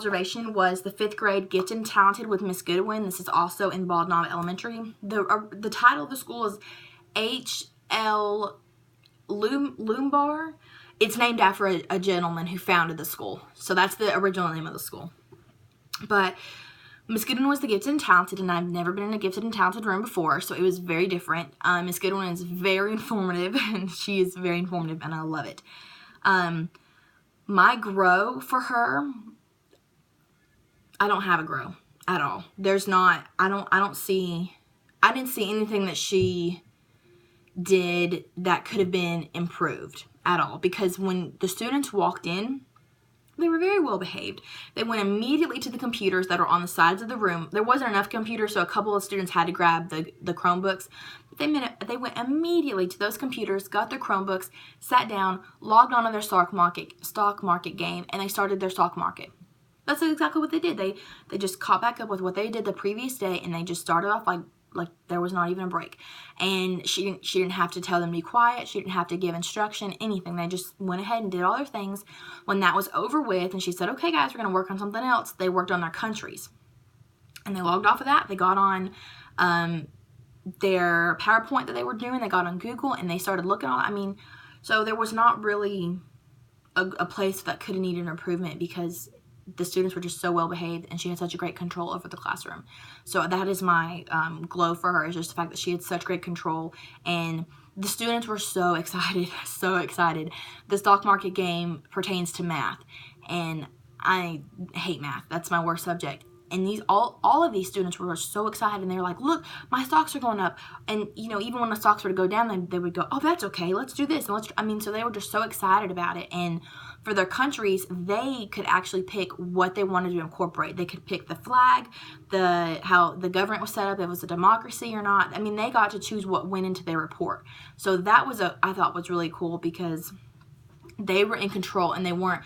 observation was the 5th grade Gifted and Talented with Miss Goodwin. This is also in Bald Knob Elementary. The title of the school is H.L. Loombar. It's named after a gentleman who founded the school. So that's the original name of the school. But Miss Goodwin was the Gifted and Talented, and I've never been in a Gifted and Talented room before, so it was very different. Miss Goodwin is very informative, and she is very informative, and I love it. My grow for her, I don't have a grow at all. There's not, I didn't see anything that she did that could have been improved at all, because when the students walked in, they were very well behaved. They went immediately to the computers that are on the sides of the room. There wasn't enough computers, so a couple of students had to grab the Chromebooks. They went immediately to those computers, got their Chromebooks, sat down, logged onto their stock market game, and they started their stock market. That's exactly what they did. They just caught back up with what they did the previous day, and they just started off like there was not even a break. And she didn't have to tell them to be quiet. She didn't have to give instruction, anything. They just went ahead and did all their things. When that was over with, and she said, okay, guys, we're going to work on something else, they worked on their countries. And they logged off of that. They got on their PowerPoint that they were doing. They got on Google, and they started looking on. So there was not really a place that could have needed an improvement, because the students were just so well behaved, and she had such a great control over the classroom. So that is my glow for her, is just the fact that she had such great control, and the students were so excited, so excited. The stock market game pertains to math, and I hate math. That's my worst subject. And all of these students were so excited, and they were like, look, my stocks are going up. And, even when the stocks were to go down, they would go, oh, that's okay, let's do this. And so they were just so excited about it. And for their countries, they could actually pick what they wanted to incorporate. They could pick the flag, how the government was set up, if it was a democracy or not. They got to choose what went into their report. So that I thought was really cool, because they were in control, and they weren't,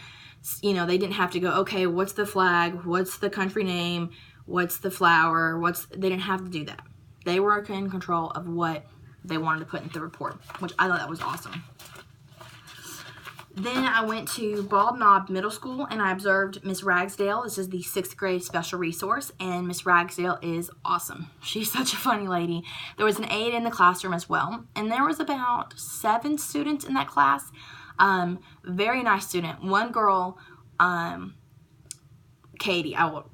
they didn't have to go, okay, what's the flag? What's the country name? What's the flower? They didn't have to do that. They were in control of what they wanted to put into the report, which I thought that was awesome. Then I went to Bald Knob Middle School, and I observed Miss Ragsdale. This is the 6th grade special resource, and Miss Ragsdale is awesome. She's such a funny lady. There was an aide in the classroom as well, and there was about 7 students in that class. Very nice student. One girl, Katie, I will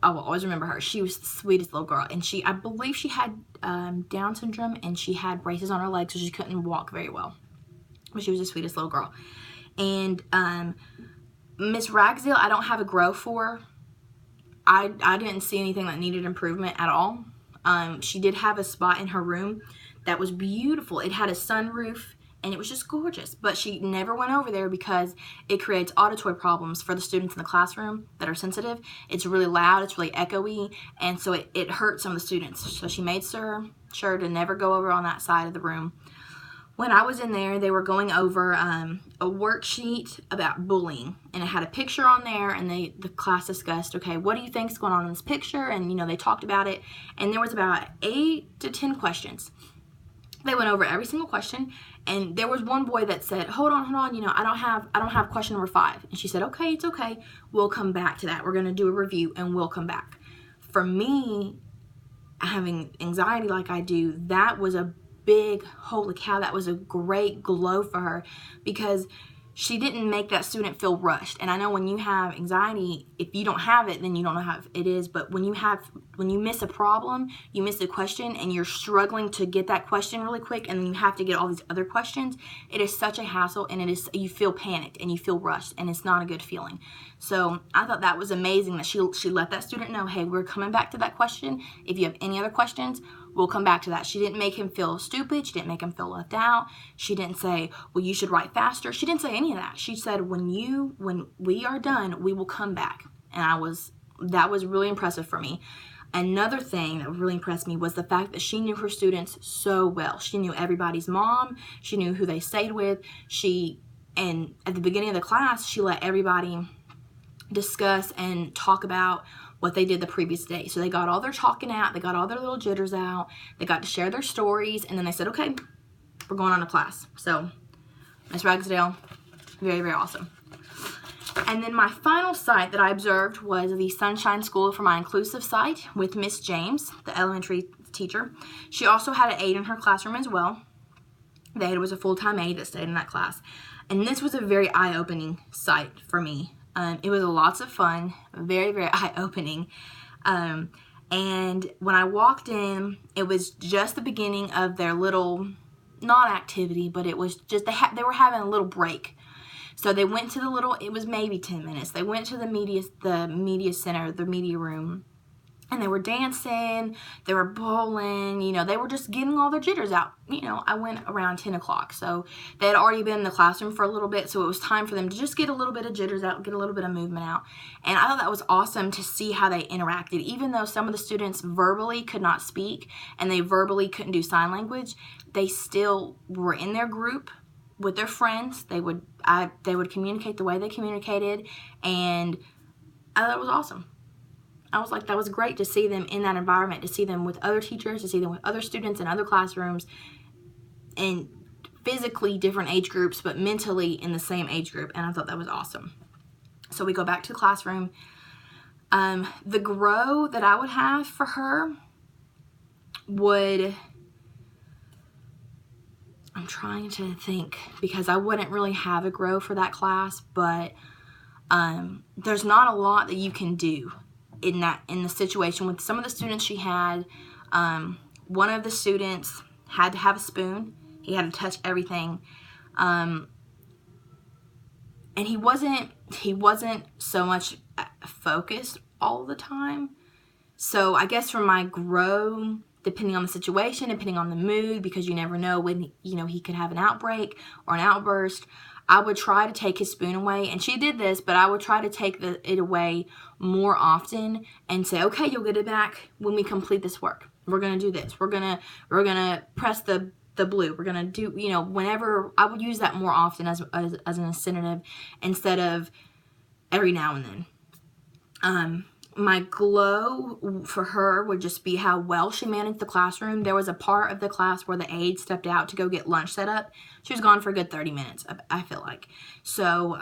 always remember her. She was the sweetest little girl, and I believe she had Down syndrome, and she had braces on her legs, so she couldn't walk very well. But she was the sweetest little girl. And Miss Ragsdale, I don't have a grow for. I didn't see anything that needed improvement at all. She did have a spot in her room that was beautiful. It had a sunroof, and it was just gorgeous. But she never went over there, because it creates auditory problems for the students in the classroom that are sensitive. It's really loud, it's really echoey, and so it hurt some of the students. So she made sure to never go over on that side of the room. When I was in there, they were going over a worksheet about bullying, and it had a picture on there, and the class discussed, okay, what do you think is going on in this picture? And they talked about it, and there was about 8 to 10 questions. They went over every single question, and there was one boy that said, hold on, I don't have question number 5. And she said, okay, it's okay, we'll come back to that. We're going to do a review, and we'll come back. For me, having anxiety like I do, that was a big, holy cow, that was a great glow for her, because she didn't make that student feel rushed. And I know when you have anxiety, if you don't have it, then you don't know how it is. But when you miss a problem, you miss a question, and you're struggling to get that question really quick, and then you have to get all these other questions, it is such a hassle, and you feel panicked, and you feel rushed, and it's not a good feeling. So I thought that was amazing that she let that student know, hey, we're coming back to that question. If you have any other questions, we'll come back to that. She didn't make him feel stupid. She didn't make him feel left out. She didn't say, well, you should write faster. She didn't say any of that. She said, when we are done, we will come back. And that was really impressive for me. Another thing that really impressed me was the fact that she knew her students so well. She knew everybody's mom. She knew who they stayed with. And at the beginning of the class, she let everybody discuss and talk about what they did the previous day. So they got all their talking out, they got all their little jitters out, they got to share their stories, and then they said, okay, we're going on to class. So Miss Ragsdale, very, very awesome. And then my final site that I observed was the Sunshine School for My Inclusive site with Miss James, the elementary teacher. She also had an aide in her classroom as well. The aide was a full-time aide that stayed in that class. And this was a very eye-opening site for me. It was lots of fun, very, very eye-opening. And when I walked in, it was just the beginning of their little, not activity, but it was just, they were having a little break. So they went to the little, it was maybe 10 minutes. They went to the media center, the media room, and they were dancing, they were bowling, you know, they were just getting all their jitters out. You know, I went around 10 o'clock, so they had already been in the classroom for a little bit, so it was time for them to just get a little bit of jitters out, get a little bit of movement out. And I thought that was awesome to see how they interacted. Even though some of the students verbally could not speak and they verbally couldn't do sign language, they still were in their group with their friends. They would communicate the way they communicated, and I thought it was awesome. I was like, that was great to see them in that environment, to see them with other teachers, to see them with other students in other classrooms, and physically different age groups, but mentally in the same age group, and I thought that was awesome. So we go back to the classroom. The grow that I would have for her would, I'm trying to think, because I wouldn't really have a grow for that class, but there's not a lot that you can do in the situation with some of the students she had. One of the students had to have a spoon. He had to touch everything. And he wasn't so much focused all the time. So I guess for my grow, depending on the situation, depending on the mood, because you never know when, you know, he could have an outbreak or an outburst, I would try to take his spoon away. And she did this, but I would try to take it away more often and say, okay, you'll get it back when we complete this work. We're going to do this. We're going to press the blue. We're going to do, you know, whenever. I would use that more often as an incentive instead of every now and then. My glow for her would just be how well she managed the classroom. There was a part of the class where the aide stepped out to go get lunch set up. She was gone for a good 30 minutes, I feel like. So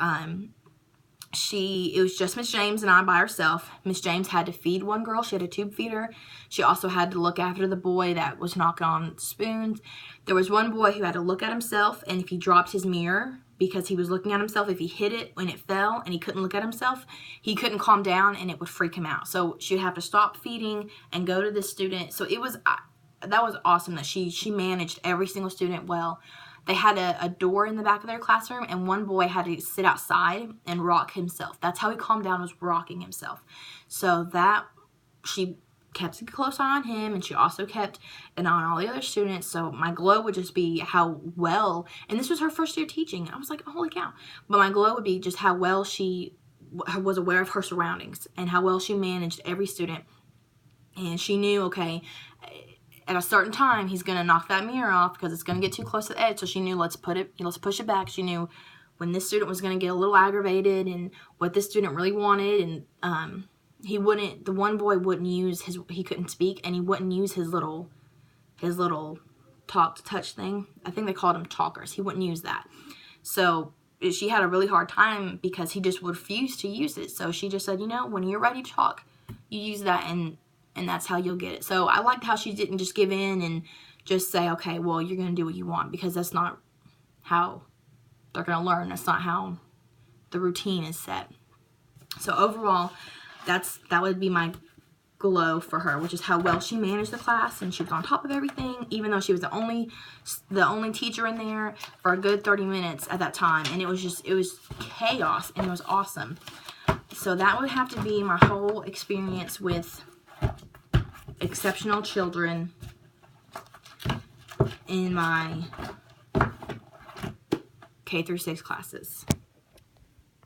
it was just Miss James and I by herself. Miss James had to feed one girl. She had a tube feeder. She also had to look after the boy that was knocking on spoons. There was one boy who had to look at himself, and if he dropped his mirror, because he was looking at himself, if he hit it when it fell and he couldn't look at himself, he couldn't calm down and it would freak him out. So she'd have to stop feeding and go to this student. So it was, that was awesome that she managed every single student well. They had a door in the back of their classroom, and one boy had to sit outside and rock himself. That's how he calmed down, was rocking himself. So that, she kept a close eye on him, and she also kept an eye on all the other students. So my glow would just be how well, and this was her first year teaching. I was like, holy cow. But my glow would be just how well she was aware of her surroundings and how well she managed every student. And she knew, okay, at a certain time, he's going to knock that mirror off because it's going to get too close to the edge. So she knew, let's push it back. She knew when this student was going to get a little aggravated and what this student really wanted. And the one boy wouldn't use he couldn't speak, and he wouldn't use his little talk to touch thing. I think they called them talkers. He wouldn't use that. So she had a really hard time because he just refused to use it. So she just said, you know, when you're ready to talk, you use that, and that's how you'll get it. So I liked how she didn't just give in and just say, okay, well, you're going to do what you want, because that's not how they're going to learn. That's not how the routine is set. So overall, that would be my glow for her, which is how well she managed the class, and she was on top of everything, even though she was the only teacher in there for a good 30 minutes at that time. And it was chaos, and it was awesome. So that would have to be my whole experience with exceptional children in my K through 6 classes.